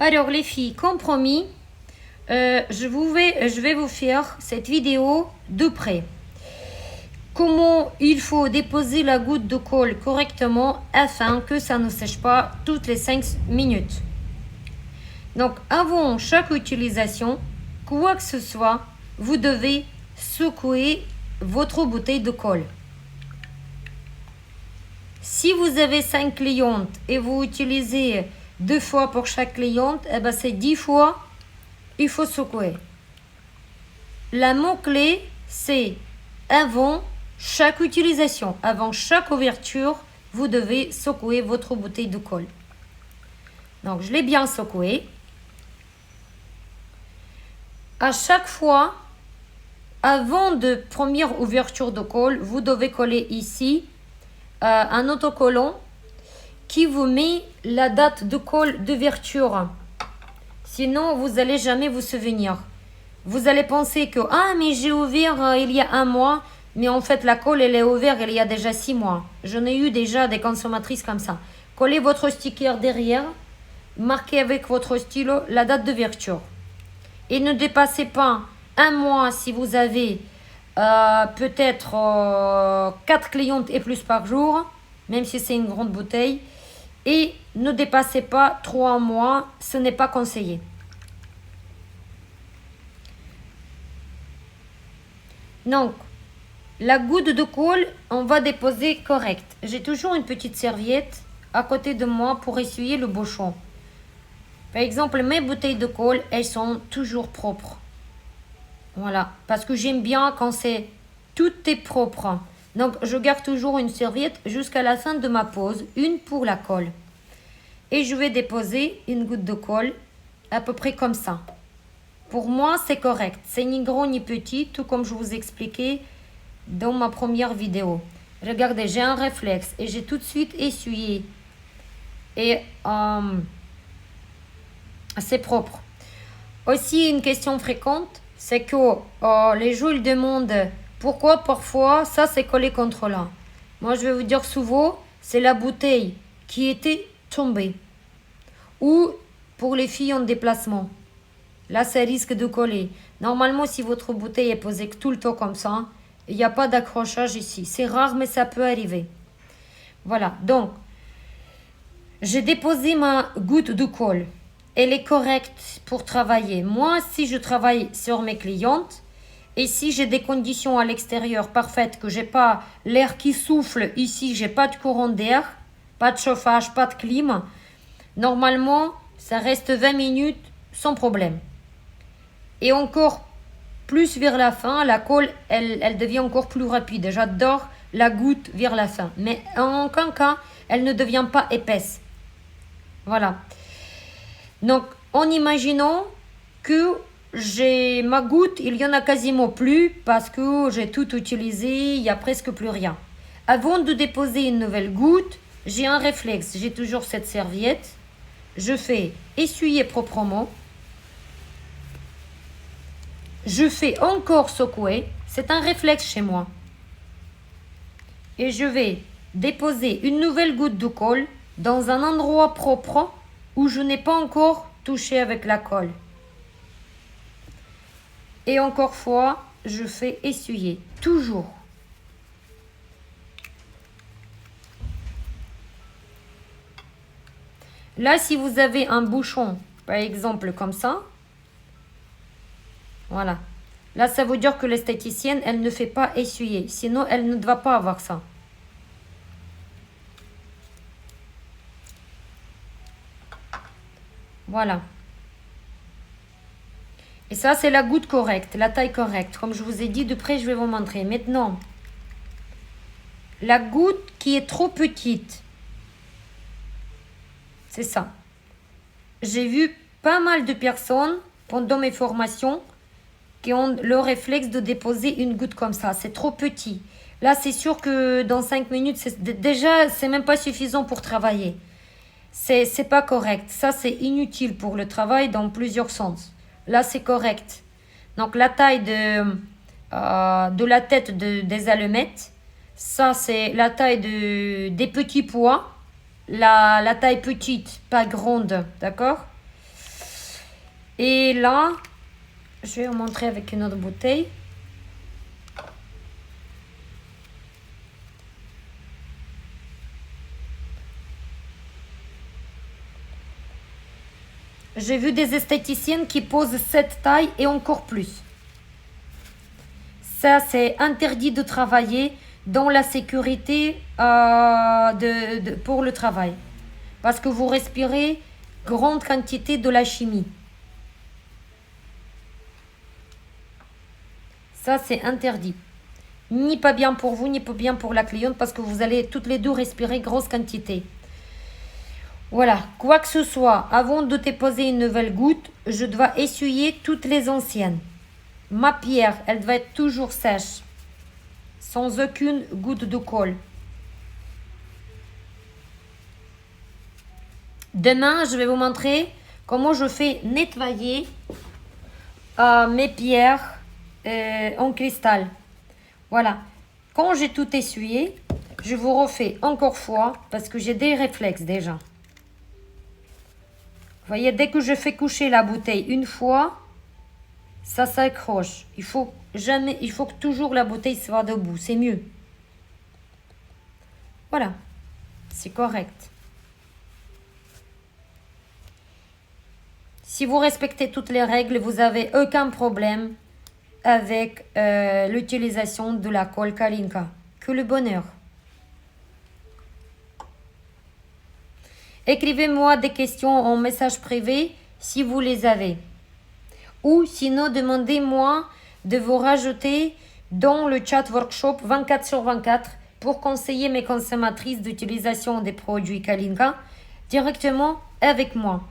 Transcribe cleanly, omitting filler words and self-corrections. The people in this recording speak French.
Alors les filles, compromis, je vais vous faire cette vidéo de près. Comment il faut déposer la goutte de colle correctement afin que ça ne sèche pas toutes les 5 minutes. Donc avant chaque utilisation, quoi que ce soit, vous devez secouer votre bouteille de colle. Si vous avez 5 clientes et vous utilisez 2 fois pour chaque cliente, eh ben c'est 10 fois, il faut secouer. La mot-clé, c'est avant chaque utilisation, avant chaque ouverture, vous devez secouer votre bouteille de colle. Donc, je l'ai bien secoué. À chaque fois, avant de première ouverture de colle, vous devez coller ici un autocollant qui vous met la date de colle d'ouverture. Sinon, vous n'allez jamais vous souvenir. Vous allez penser que mais j'ai ouvert il y a 1 mois, mais en fait la colle elle est ouverte il y a déjà 6 mois. J'en ai eu déjà des consommatrices comme ça. Collez votre sticker derrière, marquez avec votre stylo la date d'ouverture. Et ne dépassez pas 1 mois si vous avez peut-être 4 clientes et plus par jour, même si c'est une grande bouteille. Et ne dépassez pas 3 mois, ce n'est pas conseillé. Donc, la goutte de colle, on va déposer correct. J'ai toujours une petite serviette à côté de moi pour essuyer le bouchon. Par exemple, mes bouteilles de colle, elles sont toujours propres. Voilà, parce que j'aime bien quand tout est propre. Donc, je garde toujours une serviette jusqu'à la fin de ma pause, une pour la colle. Et je vais déposer une goutte de colle à peu près comme ça. Pour moi, c'est correct. C'est ni gros ni petit, tout comme je vous expliquais dans ma première vidéo. Regardez, j'ai un réflexe et j'ai tout de suite essuyé. Et c'est propre. Aussi, une question fréquente, c'est que les gens ils demandent pourquoi parfois ça c'est collé contre là. Moi, je vais vous dire souvent, c'est la bouteille qui était tombée. Ou pour les filles en déplacement. Là, ça risque de coller. Normalement, si votre bouteille est posée tout le temps comme ça, il n'y a pas d'accrochage ici. C'est rare, mais ça peut arriver. Voilà, donc, j'ai déposé ma goutte de colle. Elle est correcte pour travailler. Moi, si je travaille sur mes clientes, et si j'ai des conditions à l'extérieur parfaites, que j'ai pas l'air qui souffle ici, j'ai pas de courant d'air, pas de chauffage, pas de clim, normalement, ça reste 20 minutes sans problème. Et encore plus vers la fin, la colle, elle devient encore plus rapide. J'adore la goutte vers la fin. Mais en aucun cas, elle ne devient pas épaisse. Voilà. Donc, en imaginant que j'ai ma goutte, il y en a quasiment plus parce que j'ai tout utilisé, il n'y a presque plus rien. Avant de déposer une nouvelle goutte, j'ai un réflexe. J'ai toujours cette serviette. Je fais essuyer proprement. Je fais encore secouer. C'est un réflexe chez moi. Et je vais déposer une nouvelle goutte de colle dans un endroit propre où je n'ai pas encore touché avec la colle. Et encore fois, je fais essuyer. Toujours. Là, si vous avez un bouchon, par exemple comme ça, voilà. Là, ça veut dire que l'esthéticienne, elle ne fait pas essuyer. Sinon, elle ne doit pas avoir ça. Voilà. Et ça, c'est la goutte correcte, la taille correcte. Comme je vous ai dit, de près, je vais vous montrer. Maintenant, la goutte qui est trop petite. C'est ça. J'ai vu pas mal de personnes pendant mes formations qui ont le réflexe de déposer une goutte comme ça. C'est trop petit. Là, c'est sûr que dans 5 minutes, déjà, c'est même pas suffisant pour travailler. C'est pas correct. Ça, c'est inutile pour le travail dans plusieurs sens. Là, c'est correct. Donc, la taille de la tête des allumettes, ça, c'est la taille des petits pois. La taille petite, pas grande, d'accord? Et là, je vais vous montrer avec une autre bouteille. J'ai vu des esthéticiennes qui posent cette taille et encore plus. Ça, c'est interdit de travailler dans la sécurité pour le travail. Parce que vous respirez grande quantité de la chimie. Ça, c'est interdit. Ni pas bien pour vous, ni pas bien pour la cliente parce que vous allez toutes les deux respirer grosse quantité. Voilà, quoi que ce soit, avant de déposer une nouvelle goutte, je dois essuyer toutes les anciennes. Ma pierre, elle doit être toujours sèche, sans aucune goutte de colle. Demain, je vais vous montrer comment je fais nettoyer mes pierres en cristal. Voilà, quand j'ai tout essuyé, je vous refais encore fois parce que j'ai des réflexes déjà. Vous voyez, dès que je fais coucher la bouteille une fois, ça s'accroche. Il faut que toujours la bouteille soit debout, c'est mieux. Voilà, c'est correct. Si vous respectez toutes les règles, vous n'avez aucun problème avec l'utilisation de la colle Kalinka. Que le bonheur. Écrivez-moi des questions en message privé si vous les avez. Ou sinon, demandez-moi de vous rajouter dans le chat workshop 24/24 pour conseiller mes consommatrices d'utilisation des produits Kalinka directement avec moi.